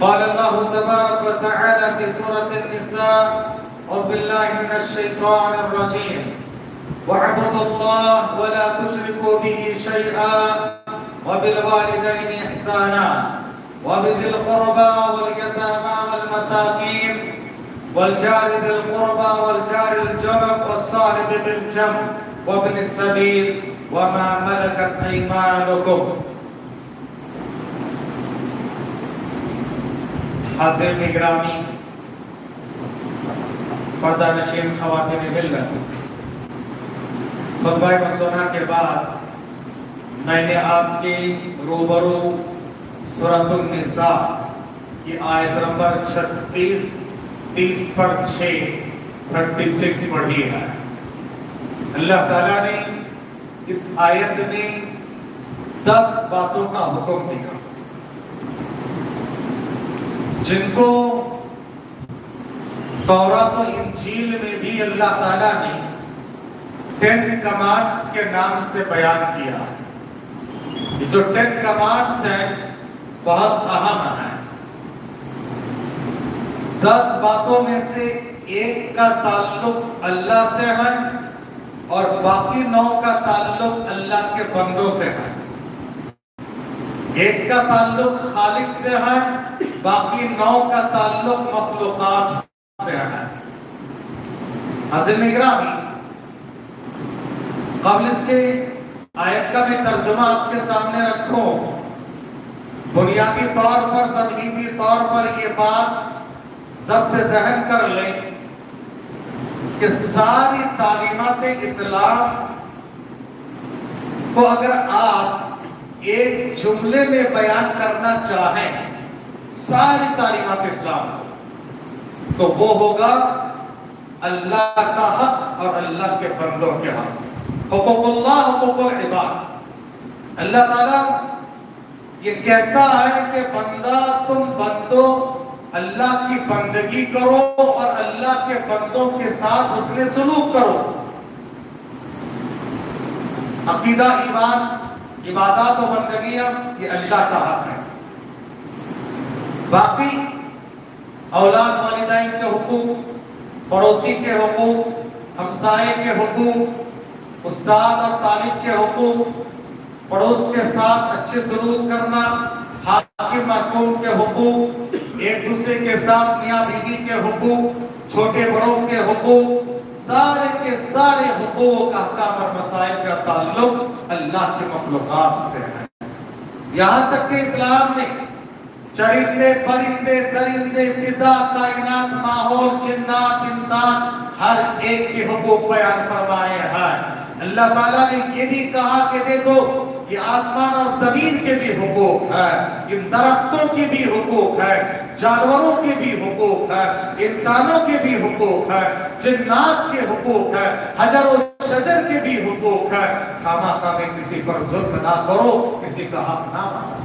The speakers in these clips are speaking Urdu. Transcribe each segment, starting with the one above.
قال الله تبارك وتعالى في سورة النساء: أعوذ بالله من الشيطان الرجيم واعبدوا الله ولا تشركوا به شيئا وبالوالدين إحسانا وبذي القربى واليتامى والمساكين والجار ذي القربى والجار الجنب والصاحب بالجنب وابن السبيل وما ملكت أيمانكم. حاضرین گرامی، پردہ نشین خواتین ملت، خطبہ مسونہ کے بعد میں نے آپ کے روبرو سورۃ النساء کی آیت نمبر 36 30 پر 6 36 پڑھی ہے. اللہ تعالیٰ نے اس آیت میں 10 باتوں کا حکم دیا جن کو تورات و انجیل میں بھی اللہ تعالیٰ نے 10 کمانڈز کے نام سے بیان کیا. یہ جو 10 کمانڈز ہیں بہت اہم ہیں. 10 باتوں میں سے ایک کا تعلق اللہ سے ہے اور باقی 9 کا تعلق اللہ کے بندوں سے ہے. ایک کا تعلق خالق سے ہے، باقی 9 کا تعلق مخلوقات سے ہے. حاضرین گرامی، قبل اس کے آیت کا بھی ترجمہ آپ کے سامنے رکھوں. بنیادی طور پر، تمہیدی طور پر یہ بات ضبط ذہن کر لیں کہ ساری تعلیمات اسلام کو اگر آپ ایک جملے میں بیان کرنا چاہیں، ساری تعلیمات اسلام تو وہ ہوگا اللہ کا حق اور اللہ کے بندوں کے حق. حقوق اللہ، حقوق العباد. اللہ تعالیٰ یہ کہتا ہے کہ بندہ، تم بندوں اللہ کی بندگی کرو اور اللہ کے بندوں کے ساتھ حسن سلوک کرو. عقیدہ، ایمان، عبادات و بندگیاں یہ اللہ کا حق ہے. باقی اولاد والدین کے حقوق، پڑوسی کے حقوق، ہمسائے کے حقوق، استاد اور طالب کے حقوق، پڑوس کے ساتھ اچھے سلوک کرنا، حاکم محکوم کے حقوق، ایک دوسرے کے ساتھ میاں بیوی کے حقوق، چھوٹے بڑوں کے حقوق، سارے کے سارے حقوق، احکام اور مسائل کا تعلق اللہ کے مخلوقات سے ہے. یہاں تک کہ اسلام نے چرندے، پرندے، درندے، فضا، کائنات، ماحول، جنات، انسان، ہر ایک کے حقوق بیان فرمائے ہیں. اللہ تعالیٰ نے یہ بھی کہا کہ دیکھو یہ آسمان اور زمین کے بھی حقوق ہے، ان درختوں کے بھی حقوق ہے، جانوروں کے بھی حقوق ہے، انسانوں کے بھی حقوق ہے، جنات کے حقوق ہے، حجر و شجر کے بھی حقوق ہے. خواہ میں کسی پر ظلم نہ کرو، کسی کا حق نہ مانو.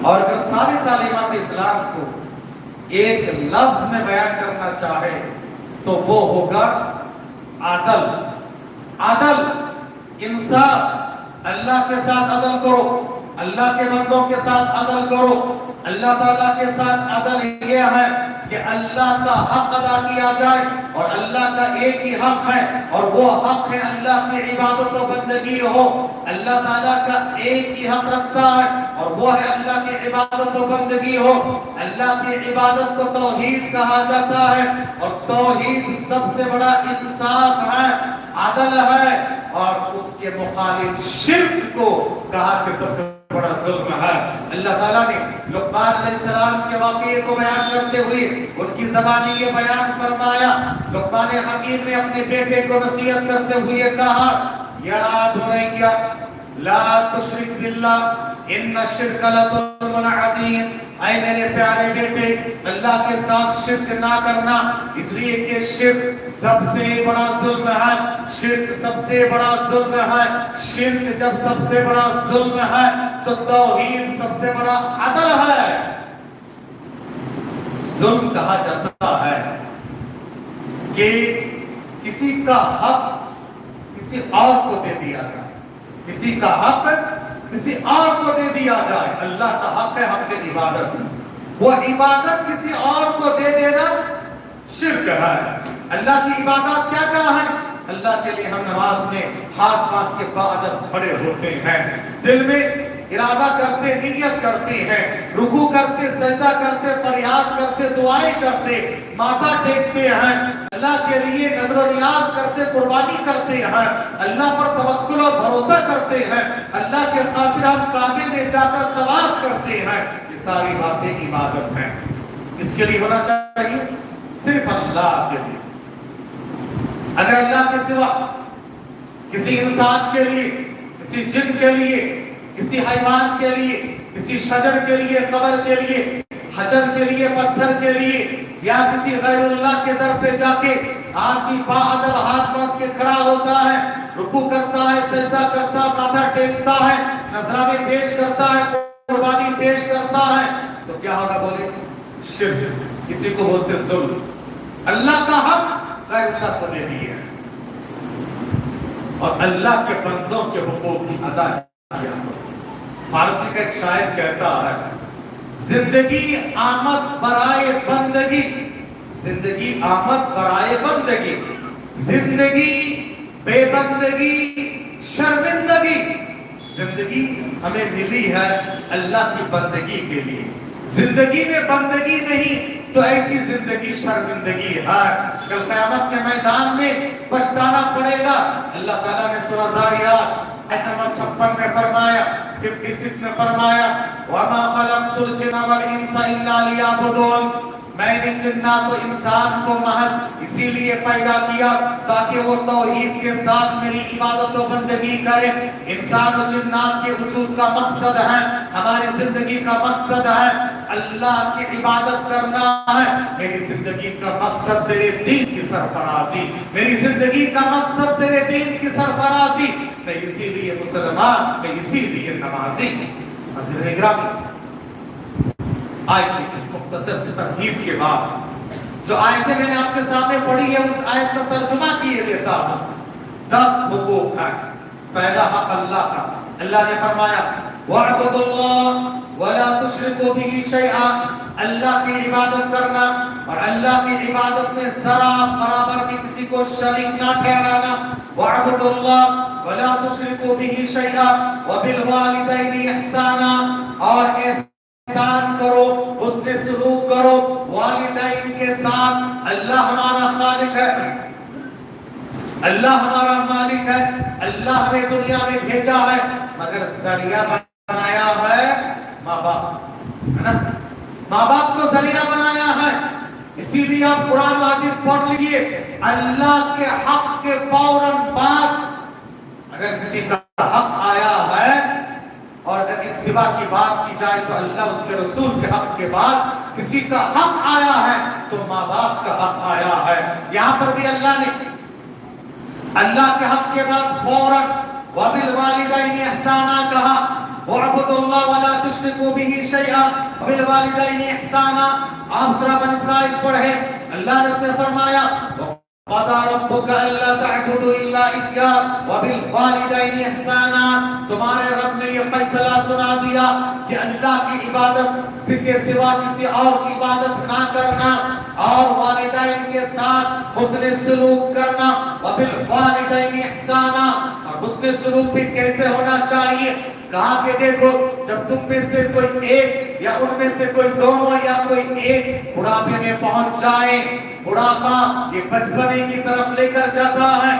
اور اگر ساری تعلیمات اسلام کو ایک لفظ میں بیان کرنا چاہے تو وہ ہوگا عدل. عدل، انصاف. اللہ کے ساتھ عدل کرو، اللہ کے بندوں کے ساتھ عدل کرو. اللہ تعالیٰ کے ساتھ عدل یہ ہے کہ اللہ کا حق ادا کیا جائے، اور اللہ کا ایک ہی حق ہے اور وہ حق ہے اللہ کی عبادت و بندگی ہو. اللہ تعالیٰ کا ایک ہی حق رکھتا ہے اور وہ ہے اللہ کی عبادت و بندگی ہو. اللہ کی عبادت کو توحید کہا جاتا ہے اور توحید سب سے بڑا انصاف ہے، عدل ہے. اور اس کے مخالف شرک کو کہا کہ سب سے بڑا ظلم ہے. اللہ تعالیٰ نے لقمان علیہ السلام کے واقعے کو بیان کرتے ہوئے ان کی زبانی یہ بیان فرمایا. لقمان حکیم نے اپنے بیٹے کو نصیحت کرتے ہوئے کہا: یا بنیا لا تشرک باللہ ان الشرک لظلم عظیم. اے میرے پیارے بیٹے، اللہ کے ساتھ شرک نہ کرنا، اس لیے کہ شرک سب سے بڑا ظلم ہے. شرک سب سے بڑا ظلم ہے. شرک جب سب سے بڑا ظلم ہے تو توحید سب سے بڑا عدل ہے. ظلم کہا جاتا ہے کہ کسی کا حق کسی اور کو دے دیا جائے، کسی کا حق کسی اور کو دے دیا جائے. اللہ کا حق ہے حق عبادت. وہ عبادت کسی اور کو دے دینا شرک ہے. اللہ کی عبادت کیا کہا ہے؟ اللہ کے لیے ہم نماز میں ہاتھ باندھ کے باعدت کھڑے ہوتے ہیں, دل میں ارادہ کرتے, نیت کرتے ہیں, رکوع کرتے, سجدہ کرتے, فریاد کرتے, دعائیں کرتے, ماتھا ٹیکتے ہیں, اللہ کے لیے نظر و نیاز کرتے, قربانی کرتے ہیں, اللہ پر توکل اور بھروسہ کرتے ہیں, اللہ کے خاطر ہم کعبے میں جا کر طواف کرتے ہیں. یہ ساری باتیں عبادت ہیں. کس کے لیے ہونا چاہیے؟ صرف اللہ کے لیے. اگر اللہ کے سوا کسی انسان کے لیے, کسی جن کے لیے, کسی حیوان کے لیے, کسی شجر کے لیے, قبر کے لیے, حجر کے لیے, پتھر کے لیے, یا کسی غیر اللہ کے در پہ جا کے آدمی باعدل ہاتھ باندھ کے کھڑا ہوتا ہے, رکوع کرتا ہے, سجدہ کرتا ہے, ماتھا ٹیکتا ہے, نذرانے پیش کرتا ہے, قربانی پیش کرتا ہے, تو کیا ہوگا بولے؟ شرک. کسی کو بولتے ظلم. اللہ کا حق غیر اللہ کو دے دی ہے اور اللہ کے بندوں کے حقوق کی ادا کیا. فارسی کا ایک شاعر کہتا ہے, زندگی آمد برائے بندگی, زندگی آمد برائے بندگی, زندگی بے بندگی شرمندگی. زندگی ہمیں ملی ہے اللہ کی بندگی کے لیے. زندگی میں بندگی نہیں تو ایسی زندگی شرمندگی ہے. کل قیامت کے میدان میں پچھتانا پڑے گا. اللہ تعالیٰ نے سورہ ذاریات آیت نمبر 56 میں فرمایا, 56 میں فرمایا, وَمَا خَلَقْتُ الْجِنَّ وَالْإِنسَ إِلَّا لِيَعْبُدُونَ. میں نے جنات و انسان کو محض اسی لیے پیدا کیا تاکہ وہ توحید کے ساتھ میری عبادت و بندگی کریں. انسان و جنات کے وجود کا مقصد ہے, ہماری زندگی کا مقصد ہے اللہ کی عبادت کرنا ہے. میری زندگی کا مقصد تیرے دین کی سرفرازی, میری زندگی کا مقصد تیرے دین کی سرفرازی. میں اسی لیے مسلمان, میں اسی لیے نمازی. حضرت اکرام, آیت کی اس مختصر سے ترغیب کے بعد جو آیتیں میں نے آپ کے سامنے پڑھی ہے اس آیت کا ترجمہ کیے دیتا ہوں. 10 حقوق ہیں. پہلا حق اللہ کا. اللہ نے فرمایا وَاعْبُدُوا اللَّهَ وَلَا تُشْرِكُوا بِهِ شَيْئًا. اللہ کی عبادت کرنا اور اللہ کی عبادت میں ذرا برابر بھی کسی کو شریک نہ ٹھہرانا. وَاعْبُدُوا اللَّهَ وَلَا تُشْرِكُوا بِهِ شَيْئًا وَبِالْوَالِدَيْنِ إِحْسَانًا. اور احسان کرو, اس نے سلوک کرو والدین کے ساتھ. اللہ ہمارا خالق ہے, اللہ ہمارا مالک ہے, اللہ ہمیں دنیا میں بھیجا ہے مگر ذریعہ بنایا ہے ماں باپ, ہے نا. ماں باپ کو ذریعہ بنایا ہے. اسی لیے آپ قرآن حدیث پڑھ لیجئے, اللہ کے حق کے فوراً بعد اگر کسی کا حق آیا ہے اور اگر اتباع کی بات کی جائے تو اللہ اس کے رسول کے حق کے بعد کسی کا حق آیا ہے تو ماں باپ کا حق آیا ہے. یہاں پر بھی اللہ نے اللہ کے حق کے بعد فوراً وَبِالْوَالِدَيْنِ إِحْسَانًا کہا. وَاعْبُدُوا اللَّهَ وَلَا تُشْرِكُوا بِهِ شَيْئًا وَبِالْوَالِدَيْنِ إِحْسَانًا. آپ سورہ بنی اسرائیل پڑھیں, اللہ نے اس میں فرمایا وَقَضَىٰ رَبُّكَ أَلَّا تَعْبُدُوا إِلَّا إِيَّاهُ وَبِالْوَالِدَيْنِ إِحْسَانًا. تمہارے رب نے یہ فیصلہ سنا دیا کہ اللہ کی عبادت کے سوا کسی اور کی عبادت نہ کرنا اور والدین کے ساتھ حسن سلوک کرنا. وَبِالْوَالِدَيْنِ إِحْسَانًا. اور حسن سلوک بھی کیسے ہونا چاہیے؟ کہا کہ دیکھو, جب تم میں سے کوئی ایک یا ان میں سے کوئی دونوں یا کوئی ایک بڑھاپے میں پہنچ جائے, بڑھاپا یہ بچپنے کی طرف لے کر جاتا ہے.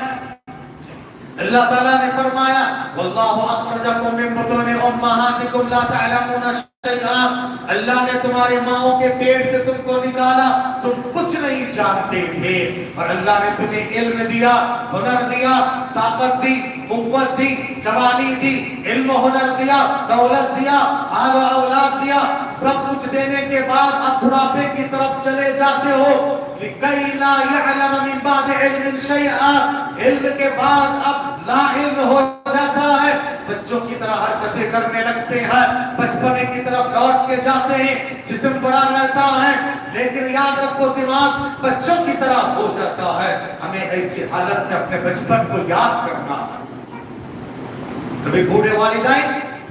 اللہ تعالیٰ نے فرمایا وَاللَّهُ أَخْرَجَكُم مِّن بُطُونِ أُمَّهَاتِكُمْ لَا تَعْلَمُونَ شَيْئًا. اللہ نے تمہارے ماؤں کے پیٹ سے تم کو نکالا, تم کچھ نہیں جانتے تھے اور اللہ نے تمہیں علم دیا, ہنر دیا, طاقت دی, قوت دی, جوانی دی, علم و ہنر دیا, دولت دیا, آل و اولاد دیا. سب کچھ دینے کے بعد اب بڑھاپے کی طرف چلے جاتے ہو. لِكَيْ لَا يَعْلَمَ مِن بَعْدِ عِلْمٍ شَيْئًا. علم کے بعد اب لا علم ہو جاتا ہے. بچوں کی طرح حرکتیں کرنے لگتے ہیں, بچپنے کی طرف لوٹ کے جاتے ہیں, جسم بڑا رہتا ہے لیکن یاد رکھو دماغ بچوں کی طرح ہو جاتا ہے. ہمیں ایسی حالت میں اپنے بچپن کو یاد کرنا ہے. کبھی بوڑھے والدین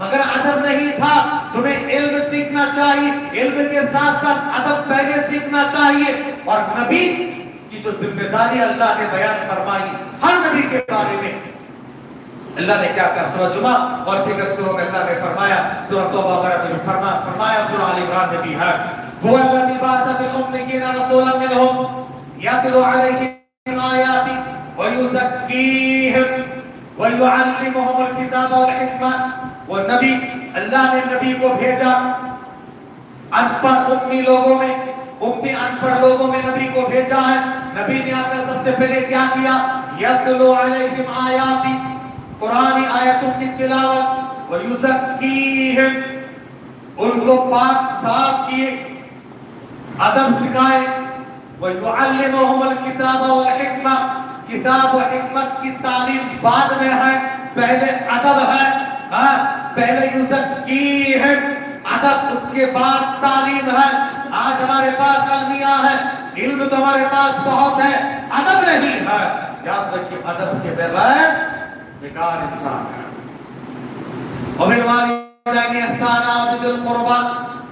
مگر ادب نہیں تھا. تمہیں علم سیکھنا چاہیے, علم کے ساتھ ساتھ ادب پہلے سیکھنا چاہیے. اور نبی کی جو ذمہ داری اللہ نے بیان فرمائی ہر نبی کے بارے میں, اللہ نے کیا کہا سورہ جمعہ اور دیگر سوروں میں اللہ نے فرمایا, سورہ توبہ وغیرہ میں فرمایا, سورہ آل عمران میں بھی ہے. هو الذی بعث فی الأميین رسولا منهم یتلو علیہم آیاتہ ویزکیہم وَيُعَلِّمُهُمُ الْكِتَابَ وَالْحِکْمَةَ. وہ نبی, اللہ نے نبی کو بھیجا ان پڑھ امی لوگوں میں, امی ان پڑھ لوگوں میں نبی کو بھیجا ہے. نبی نے آ کر سب سے پہلے کیا کیا؟ یَتْلُو عَلَيْهِمْ آیَاتِ, قرآن آیتوں کی تلاوت, وَيُزَکِّیہم, ان کو پاک صاف کیے, ادب سکھائے, وَيُعَلِّمُهُمُ الْكِتَابَ وَالْحِکْمَةَ, کتاب و حکمت کی تعلیم بعد میں ہے, پہلے ادب ہے. پہلے یزکیہم, ادب, اس کے بعد تعلیم ہے. آج ہمارے پاس المیاں ہے, علم تو ہمارے پاس بہت ہے, ادب نہیں ہے. یاد رکھیے ادب کے بغیر بیکار انسان ہے. اور میرے والدین احسان عبد القربہ,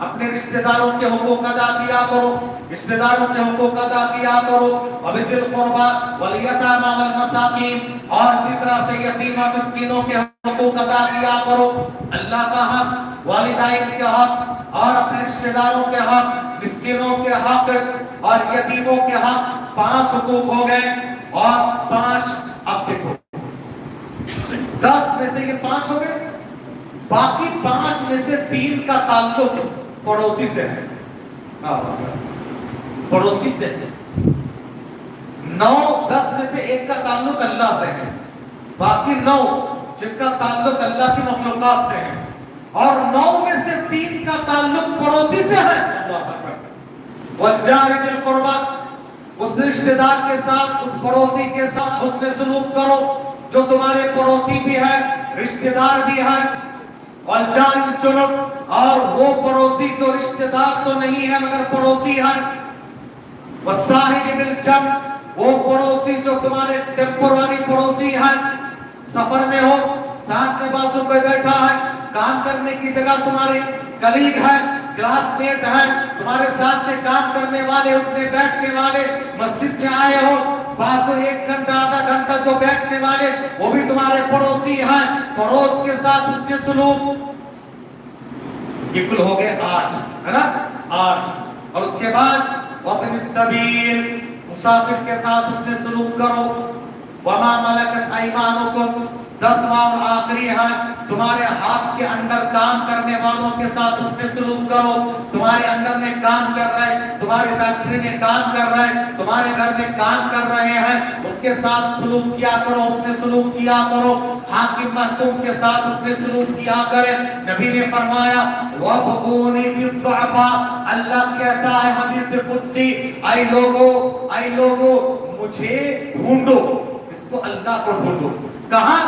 اپنے رشتہ داروں کے حقوق ادا کیا کرو, رشتہ داروں کے حقوق ادا کیا کرو. وبذی القربى والیتامى والمساکین, اور اسی طرح سے یتیمہ مسکینوں کے حقوق ادا کیا کرو. اللہ کا حق, والدین کے حق, اور اپنے رشتہ داروں کے حق, مسکینوں کے حق اور یتیموں کے حق, 5 حقوق ہو گئے. اور 5, اب دیکھو 10 میں سے یہ 5 ہو گئے, باقی 5 میں سے 3 کا تعلق پڑوسی سے ہے, پڑوسی سے ہے. 9, 10 میں سے 1 کا تعلق اللہ سے ہے, باقی 9 جن کا تعلق اللہ کی مخلوقات سے ہے, اور 9 میں سے 3 کا تعلق پڑوسی سے ہے. اللہ اکبر. والجار ذی القربى, اس رشتہ دار کے ساتھ, اس پڑوسی کے ساتھ حسن سلوک کرو جو تمہارے پڑوسی بھی ہے, رشتہ دار بھی ہے. والجار الجنب, اور وہ پڑوسی جو رشتہ دار تو نہیں ہے مگر پڑوسی ہے. والصاحب بالجنب, وہ پڑوسی جو تمہارے ٹیمپورری پڑوسی ہیں, سفر میں ہو, ساتھ میں بازو کوئی بیٹھا ہے, کام کرنے کی جگہ تمہارے کلیگ ہے, کلاس میٹ ہے, تمہارے ساتھ میں کام کرنے والے, اٹھنے بیٹھنے والے, مسجد میں آئے ہو, بازو 1 گھنٹہ آدھا گھنٹہ جو بیٹھنے والے, وہ بھی تمہارے پڑوسی ہیں. پڑوس کے ساتھ اس کے سلوک, یہ کل ہو گئے 8, ہے نا, 8. اور اس کے بعد وابن السبیل, مسافر کے ساتھ اس نے سلوک کرو. وما ملکت ایمانکم, 10واں اور آخری ہے, تمہارے ہاتھ کے اندر کام کرنے والوں کے ساتھ اس نے سلوک کرو. تمہارے اندر میں کام کر رہے, تمہاری فیکٹری میں کام کر رہے, تمہارے گھر میں کام کر رہے ہیں, ان کے ساتھ سلوک کیا کرو, اس نے سلوک کیا کرو. حاکم محکوم کے ساتھ اس نے سلوک کیا کرے. نبی نے فرمایا وَابْغُونِي بِالضُّعَفَاءِ, اللہ کہتا ہے حدیث قدسی, اے لوگو مجھے ڈھونڈو, اس کو اللہ کو ڈھونڈو. کہاں؟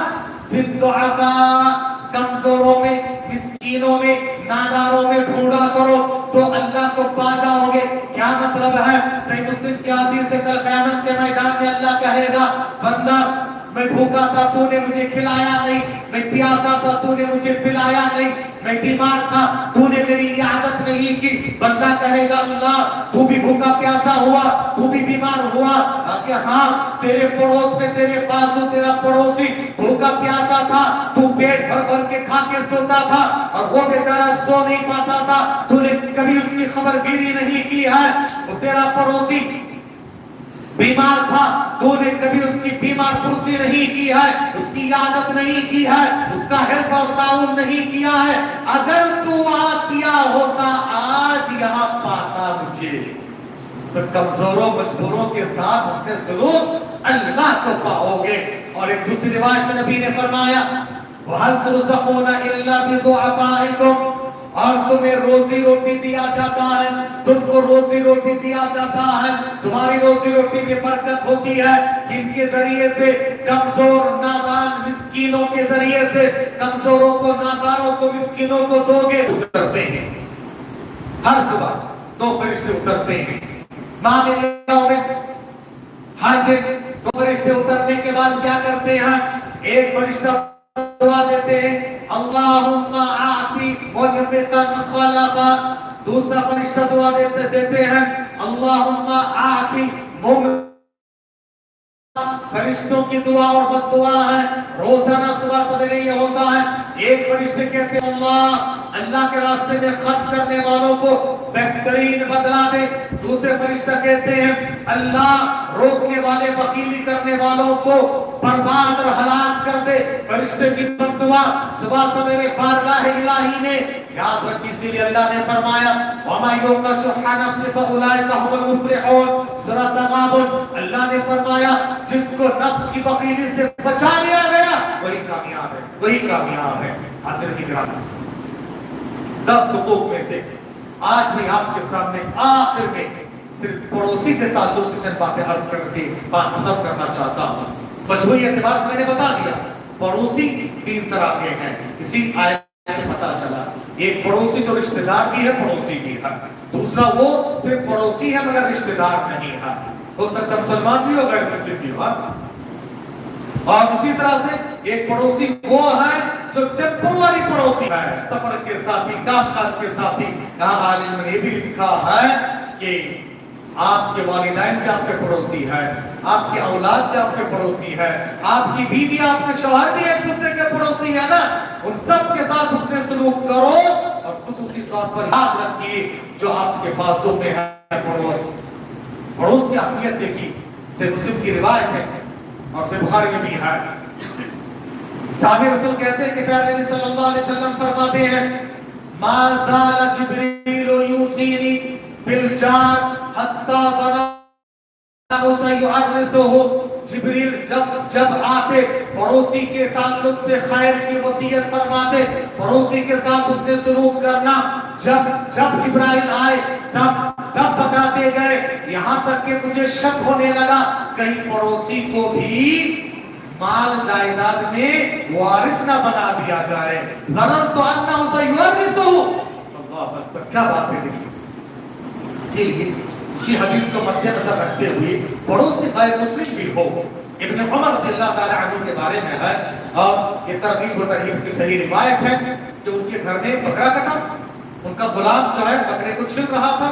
بِالضُّعَفَاءِ, کمزوروں میں, مسکینوں میں, ناداروں میں ڈھونڈا کرو تو اللہ کو پا جاؤ گے. کیا مطلب ہے؟ صحیح مسلم کی حدیث ہے, کل قیامت کے میدان میں اللہ کہے گا, بندہ میں بھوکا تھا تو نے مجھے کھلایا نہیں, میں پیاسا تھا تو نے مجھے پلایا نہیں, میں بیمار تھا تو نے میری عیادت نہیں کی. بندہ کہے گا اللہ تو بھی بھوکا پیاسا ہوا, تو بھی بیمار ہوا, کہ ہاں تیرے پڑوس میں تیرے پاس تیرا پڑوسی بھوکا پیاسا تھا, تو پیٹ بھر بھر کے کھا کے سوتا تھا, اور وہ بیچارہ سو نہیں پاتا تھا, تو نے کبھی اس کی خبر گیری نہیں کی ہے. وہ تیرا پڑوسی بیمار تھا, تو نے کبھی اس کی بیمار پرسی نہیں کی ہے, اس کی عادت نہیں کی ہے, اس کا ہیلپ اور تعاون نہیں کیا ہے. اگر تو کیا ہوتا آج یہاں پاتا مجھے, تو کمزوروں مجبوروں کے ساتھ اس سے سلوک اللہ کو پاؤ گے. اور ایک دوسری روایت میں نبی نے فرمایا وَهَلْ تُرْزَقُونَ إِلَّا بِدُعَفَائِكُمْ, اور تمہیں روزی روٹی دیا جاتا ہے, تم کو روزی روٹی دیا جاتا ہے. تمہاری روزی روٹی میں برکت ہوتی ہے جن کے ذریعے سے کمزور, نادان, مسکینوں کے ذریعے سے کمزوروں کو, ناداروں کو, مسکینوں کو دو گے. اترتے ہیں ہر صبح 2 فرشتے اترتے ہیں معاملوں میں, ہر دن 2 فرشتے اترنے کے بعد کیا کرتے ہیں؟ ایک فرشتہ دعا دیتے ہیں اللہم آتی منفقا خلقا. دوسرا فرشتہ دعا دیتے ہیں اللہم آتی منفقا. فرشتوں کی دعا اور بد دعا ہے. روزانہ صبح سویرے یہ ہوتا ہے. ایک فرشتے کہتے ہیں اللہ کے راستے میں خرچ کرنے والوں کو بہترین بدلہ دے. دوسرے فرشتہ کہتے ہیں اللہ روکنے والے بخیلی کرنے والوں کو برباد اور ہلاک کر دے. فرشتے کی بد دعا صبح سویرے بارگاہ الہی میں یاد رکھی. اسی لیے اللہ نے فرمایا وَمَا يُوقَ شُحَّ نَفْسِهِ فَأُولَٰئِكَ هُمُ الْمُفْلِحُونَ. سورہ تغابن اللہ نے فرمایا جس کو نفس کی بخیلی سے بچا لیا گیا وہی کامیاب ہے, وہی کامیاب ہے. حاصل کی گرام 10 حقوق میں سے آج بھی آپ کے سامنے آخر میں صرف پڑوسی کے تعلق سے چند باتیں عرض کر کے بات ختم کرنا چاہتا ہوں. مجموعی اعتبار سے میں نے بتا دیا پڑوسی 3 طرح کے ہیں. اسی آیت میں پتا چلا ایک پڑوسی جو رشتہ دار بھی ہے پڑوسی بھی ہے. دوسرا وہ صرف پڑوسی ہے مگر رشتہ دار نہیں ہے. ہو سکتا مسلمان بھی ہو غیر مسلم بھی ہو. اور اسی طرح سے ایک پڑوسی وہ ہے جو ٹیمپورری پڑوسی ہے, سفر کے ساتھی, کام کاج کے ساتھی. کہاں عالم نے یہ بھی لکھا ہے کہ آپ کے والدین کے آپ کے پڑوسی ہے, آپ کے اولاد کے آپ کے پڑوسی ہے, آپ کی بیوی آپ کے شوہر بھی ایک دوسرے کے پڑوسی ہے نا. ان سب کے ساتھ اس نے سلوک کرو اور خصوصی طور پر یاد رکھیے جو آپ کے بازو میں ہے پڑوس. پڑوس کی اہمیت دیکھی صحیح مسلم کی روایت ہے اور صحیح بخاری میں بھی ہے. صحابی رسول کہتے ہیں کہ پیارے نبی صلی اللہ علیہ وسلم فرماتے ہیں ما زال جبریل یوصینی بالجار حتی ظننت سیعرسہ. جبریل جب آتے پڑوسی کے تعلق سے خیر کی وصیت فرماتے, پڑوسی کے ساتھ اس نے سلوک کرنا. جب جبرائیل آئے تب بتاتے گئے, یہاں تک کہ مجھے شک ہونے لگا کہیں پڑوسی کو بھی مال جائیداد میں وارث نہ بنا دیا جائے. ظننت انہ سیعرسہ. اللہ اکبر, کیا بات ہے. اسی لیے اسی حدیث کو مد نظر رکھتے ہوئے پڑوسی غیر مسلم بھی ہو. ابن عمر رضی اللہ تعالی عنہ کے بارے میں ہے اور یہ ترغیب و ترہیب کی صحیح روایت ہے کہ ان کے گھر میں بکرا کٹا. ان کا غلام جو ہے بکرے کو چھل رہا تھا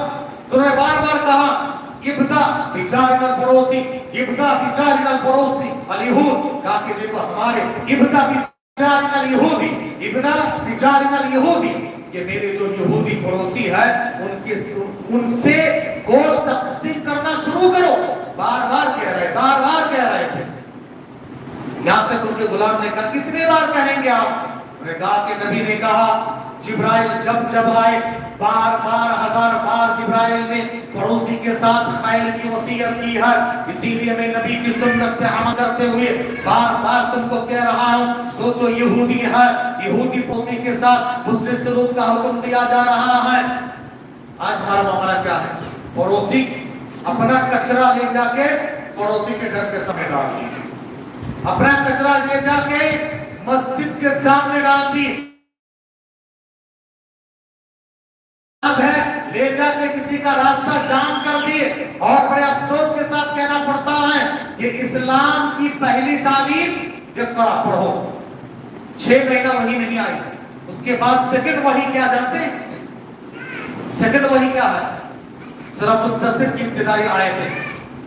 تو انہوں نے بار بار کہا ابدا بجارنا الپڑوسی, ابدا بجارنا الپڑوسی الیہود. کہا کہ دیکھو ہمارے ابدا بجارنا الیہودی, ابدا بجارنا الیہودی, یہ میرے جو یہودی پڑوسی ہے ان سے گوشت تقسیم کرنا شروع کرو. بار بار کہہ رہے تھے. یہاں تک ان کے غلام نے کہا کتنے بار کہیں گے آپ؟ انہوں نے کہا کہ نبی نے کہا جبرائیل جب آئے بار 1000 بار جبرائیل نے پڑوسی کے ساتھ خیر کی وصیت کی ہے. اسی لیے میں نبی کی سنت پہ عمل کرتے ہوئے بار تم کو کہہ رہا ہوں سوچو یہودی ہے, یہودی پڑوسی کے ساتھ حسن سلوک کا حکم دیا جا رہا ہے. آج ہمارا معاملہ کیا ہے؟ پڑوسی اپنا کچرا لے جا کے پڑوسی کے گھر کے سامنے ڈال دی, اپنا کچرا لے جا کے مسجد کے سامنے ڈال دی, لے جا کے کسی کا راستہ جام کر دیے. اور بڑے افسوس کے ساتھ کہنا پڑتا ہے یہ اسلام کی پہلی تعلیم اقرا پڑھو. 6 مہینہ وحی نہیں آئی, اس کے بعد سیکنڈ وحی کیا جانتے ہیں؟ سیکنڈ وحی کیا ہے؟ سورۃ مدثر کی ابتدائی آیت ہے.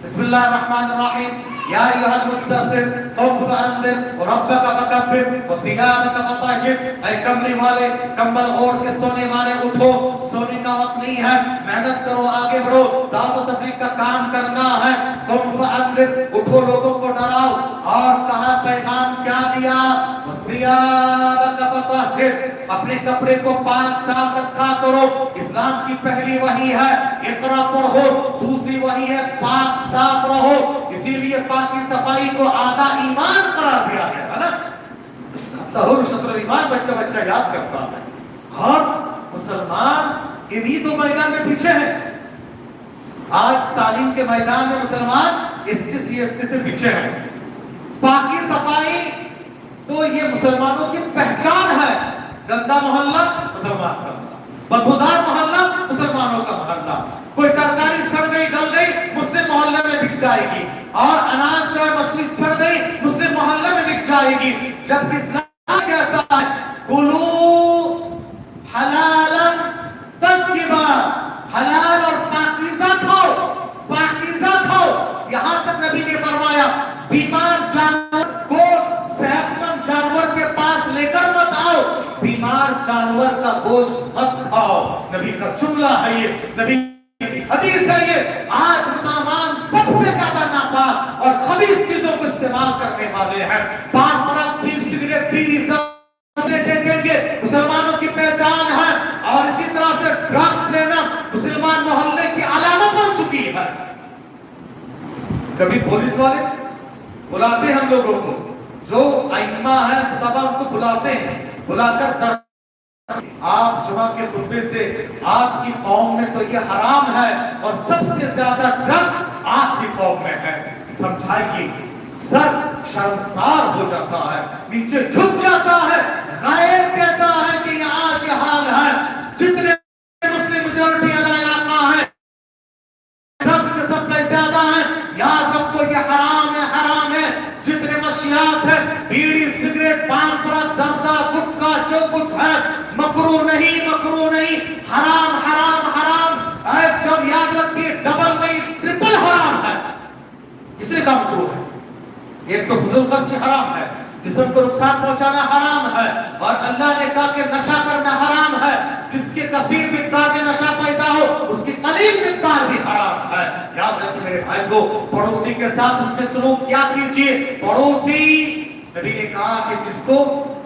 بسم اللہ الرحمن الرحیم یا ایھا المدثر قم فانذر وربک فکبر وثیابک فطہر. اے کملی والے کمبل اوڑھ کے سونے والے اٹھو, سونے کا وقت نہیں ہے, محنت کرو, آگے بڑھو, دعوت و تبلیغ کا کام کرنا ہے. قم فانذر, اٹھو لوگوں کو ڈراؤ. اور کہا پیغام کیا دیا؟ وثیابک فطہر, اپنے کپڑے کو پاک صاف رکھا کرو. اسلام کی پہلی وحی ہے اقرا پڑھو, دوسری وحی ہے پاک صاف رہو. اسی لیے پاکی صفائی کو آدھا ایمان قرار دیا گیا ہے نا. طہور شطر ایمان بچہ یاد کرتا ہے. اور مسلمان انہی دو میدان میں پیچھے ہیں. آج تعلیم کے میدان میں مسلمان ایس ٹی سے پیچھے ہیں. پاکی صفائی تو یہ مسلمانوں کی پہچان ہے. گندا محلہ مسلمان کا, بدبودار محلہ مسلمانوں کا محلہ. کوئی ترکاری سڑ گئی گل گئی مسلم محلے میں بک جائے گی, اور اناج چائے مچھلی سڑ گئی مسلم محلے میں بک جائے گی. جب اسلام کہتا ہے کلوا گوشت مت کھاؤ. نبی کا جملہ ہے یہ, نبی کی حدیث ہے یہ. آج مسلمان سب سے زیادہ ناپاک اور خبیث چیزوں کو استعمال کرنے والے ہیں. پان پرست, سگریٹ, بیڑی دیکھیں گے مسلمانوں کی پہچان ہے, اور اسی طرح سے ڈرگس لینا مسلمان محلے کی علامت بن چکی ہے. کبھی پولیس والے بلاتے ہیں ہم لوگوں کو, جو ائمہ ہیں خطبہ ان کو بلاتے ہیں, بلا کر آپ جمعہ کے خطبے سے آپ کی قوم میں تو یہ حرام ہے اور سب سے زیادہ ڈرگس آپ کی قوم میں ہے, سمجھائیے. سر شرمسار ہو جاتا ہے, نیچے جھک جاتا ہے. غیر کہتا ہے کہ یہ آج یہ حال ہے. جتنے مسلم میجورٹی والا علاقہ ہے ڈرگس کے سپلائی زیادہ ہیں. یاد رکھو یہ حرام ہے, حرام ہے. جتنے منشیات ہیں, بیڑی, سگریٹ, پان پرست, زردہ, گٹکا, جو کچھ ہے مکروہ نہیں, مکروہ نہیں, حرام, حرام, حرام. ایک یاد رکھیے, ڈبل نہیں ٹرپل حرام ہے. اس لیے کا مکروہ ہے. ایک تو فضول خرچی حرام ہے, جسم کو نقصان پہنچانا حرام ہے, اور اللہ نے کہا کہ نشہ کرنا حرام ہے. جس کے کثیر مقدار میں نشہ پیدا ہو اس کی قلیل مقدار بھی حرام ہے. یاد رکھیں میرے بھائی کو, پڑوسی کے ساتھ اس نے سلوک کیا کیجیے. پڑوسی, نبی نے کہا کہ جس کو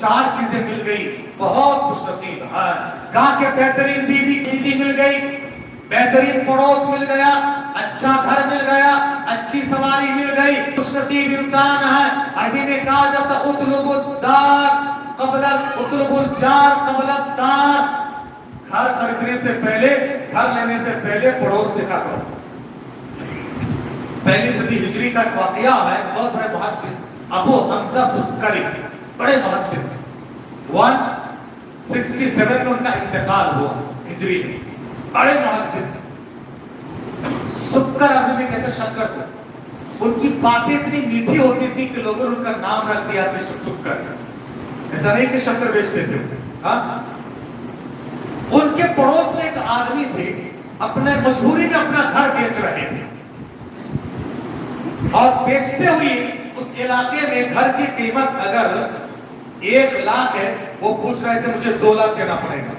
4 چیزیں مل گئی بہت خوش نصیب ہے. کہا کہ بہترین بیوی مل گئی, بہترین پڑوس مل گیا, اچھا گھر مل گیا, اچھی سواری مل گئی, خوش نصیب انسان ہے. نبی نے کہا جب تک اطلب الدار قبل اطلب الجار قبل الدار, گھر خریدنے سے پہلے, گھر لینے سے پہلے پڑوس دیکھا کرو. پہلی صدی ہجری کا ایک واقعہ ہے, بہت بڑے محدث ابو حمزہ سکری, بڑے محدث, 167 میں ان کا انتقال ہوا ہجری میں. بڑے محدث سکر, عربی میں کہتے ہیں شکر کو. ان کی باتیں اتنی میٹھی ہوتی تھی کہ لوگوں نے ان کا نام رکھ دیا کہ سکر. ایسا نہیں کہ شکر بیچتے تھے. ان کے پڑوس میں ایک آدمی تھے, اپنے مجبوری میں اپنا گھر بیچ رہے تھے, اور بیچتے ہوئے اس علاقے میں گھر کی قیمت اگر 1 لاکھ ہے, وہ پوچھ رہے تھے مجھے 2 لاکھ دینا پڑے گا.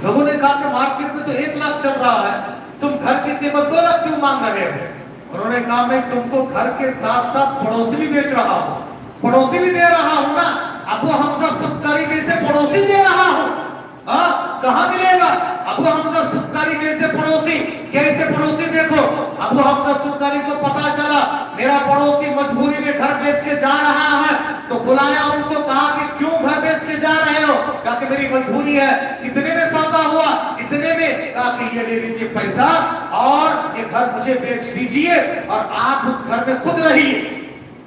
لوگوں نے کہا کہ مارکیٹ میں تو 1 لاکھ چل رہا ہے, تم گھر کی قیمت 2 لاکھ کیوں مانگ رہے ہو؟ انہوں نے کہا میں تم کو گھر کے ساتھ ساتھ پڑوسی بھی بیچ رہا ہوں, پڑوسی بھی دے رہا ہوں نا. ابو حمزہ سکری جیسے پڑوسی دے رہا ہوں, کہاں ملے گا؟ ابو حمزہ سکری جیسے پڑوسی, کیسے پڑوسی؟ دیکھو ابو حمزہ سکری کو پتا چلا میرا پڑوسی مجبوری میں گھر بیچ کے جا رہا ہے, تو بلایا ان کو, کہا کہ کیوں گھر بیچ کے جا رہے ہو؟ کہا کہ میری مجبوری ہے. کتنے میں سودا ہوا؟ اتنے میں. کہا کہ یہ لے لیجیے پیسہ اور یہ گھر مجھے بیچ دیجیے, اور آپ اس گھر میں خود رہیے.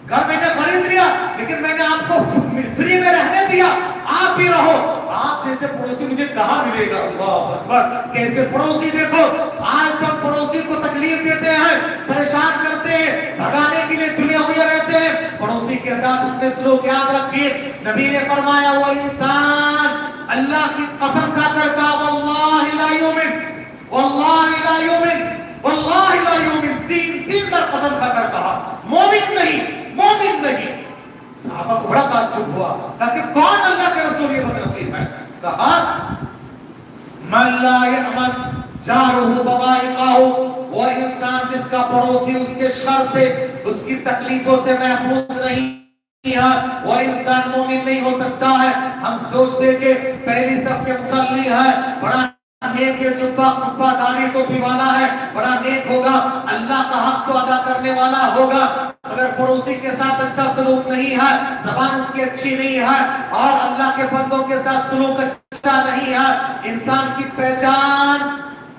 گھر میں نے خرید لیا لیکن میں نے آپ کو فری میں رہنے دیا, آپ بھی رہو. آپ جیسے پڑوسی مجھے کہاں ملے گا؟ اللہ اکبر, کیسے پڑوسی. دیکھو آج ہم پڑوسی کو تکلیف دیتے ہیں, پریشان کرتے ہیں, بھگانے کے لیے تلے ہوئے رہتے ہیں. پڑوسی کے ساتھ اس نے سلوک یاد رکھیے. نبی نے فرمایا وہ انسان اللہ کی قسم کھا کر کہا واللہ لا یؤمن, واللہ لا یؤمن, واللہ لا یؤمن, 3 بار قسم کھا کر کہا مومن نہیں, مومن نہیں. صحابہ کو بڑا تعجب ہوا, کہا کہ کون اللہ کے رسول یہ بدنصیب ہے؟ کہا من لا یأمن جارہ بوائقہ, وہ انسان جس کا پڑوسی اس کے شر سے, اس کی تکلیفوں سے محفوظ نہیں ہے, وہ انسان مومن نہیں ہو سکتا ہے. ہم سوچتے کہ پہلی صف کے مصلی ہے, بڑا نیک ہے, جبہ داری ٹوپی والا ہے, بڑا نیک ہوگا, اللہ کا حق تو ادا کرنے والا ہوگا. اگر پڑوسی کے ساتھ اچھا سلوک نہیں ہے, زبان اس کی اچھی نہیں ہے, اور اللہ کے بندوں کے ساتھ سلوک اچھا نہیں ہے, انسان کی پہچان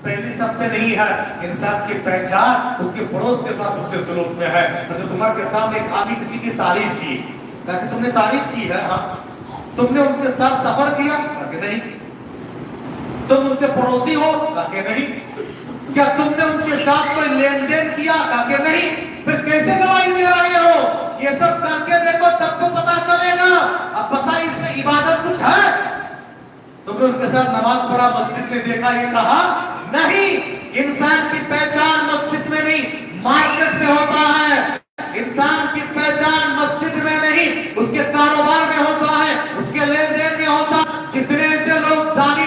پہلی سب سے نہیں ہے. انسان کی پہچان اس کے پڑوس کے ساتھ اس کے سلوک میں ہے. حضرت عمر کے سامنے ایک آدمی کسی کی تعریف کی, کہا کہ تم نے تعریف کی ہے؟ ہاں. تم نے ان کے ساتھ سفر کیا؟ کہا کہ نہیں. تم ان کے پڑوسی ہو؟ کہا کہ نہیں. کیا تم نے ان کے ساتھ کوئی لین دین کیا؟ کہا کہ نہیں. پھر کیسے گواہی دے رہے ہو؟ یہ سب کر کے دیکھو تب کو پتا چلے گا. اب بتائیں اس میں عبادت کچھ ہے؟ تم نے ان کے ساتھ نماز پڑھا, مسجد میں دیکھا, یہ کہا نہیں. انسان کی پہچان مسجد میں نہیں مارکیٹ میں ہوتا ہے. انسان کی پہچان مسجد میں نہیں اس کے کاروبار میں ہوتا ہے, اس کے لین دین میں ہوتا ہے. کتنے سے لوگ دانی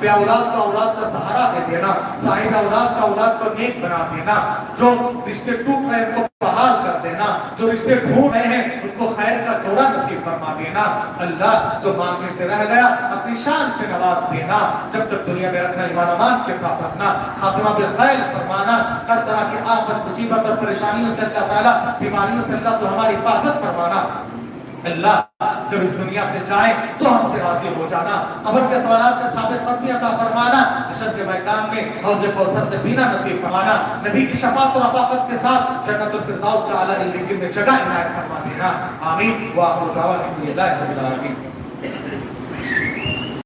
بے اولاد کا اولاد کا سہارا دے دینا، صاحب اولاد کا اولاد کو نیک بنا دینا، جو رشتے ٹوٹ رہے ہیں ان کو بحال کر دینا، جو رشتے ڈھونڈ رہے ہیں ان کو خیر کا جوڑا نصیب فرما دینا۔ اللہ جو مانگنے سے رہ گیا اپنی شان سے نواز دینا، جب تک دنیا میں رکھنا ایمان امان کے ساتھ رکھنا، خاتمہ بالخیر فرمانا، ہر طرح کی آفت مصیبت اور پریشانیوں سے اللہ تعالیٰ، بیماریوں سے اللہ تو ہماری حفاظت فرمانا۔ اللہ جب اس دنیا سے جائے تو ہم سے راضی ہو جانا، قبر کے سوالات کا ثابت قدمی عطا فرمانا، حشر کے میدان میں حوض کوثر سے پینا نصیب فرمانا، نبی کی شفاعت اور رفاقت کے ساتھ جنت الفردوس کا اعلیٰ علم میں جگہ عنایت فرما دینا۔ آمین۔ وآخر دعوانا الحمد للہ رب العالمین۔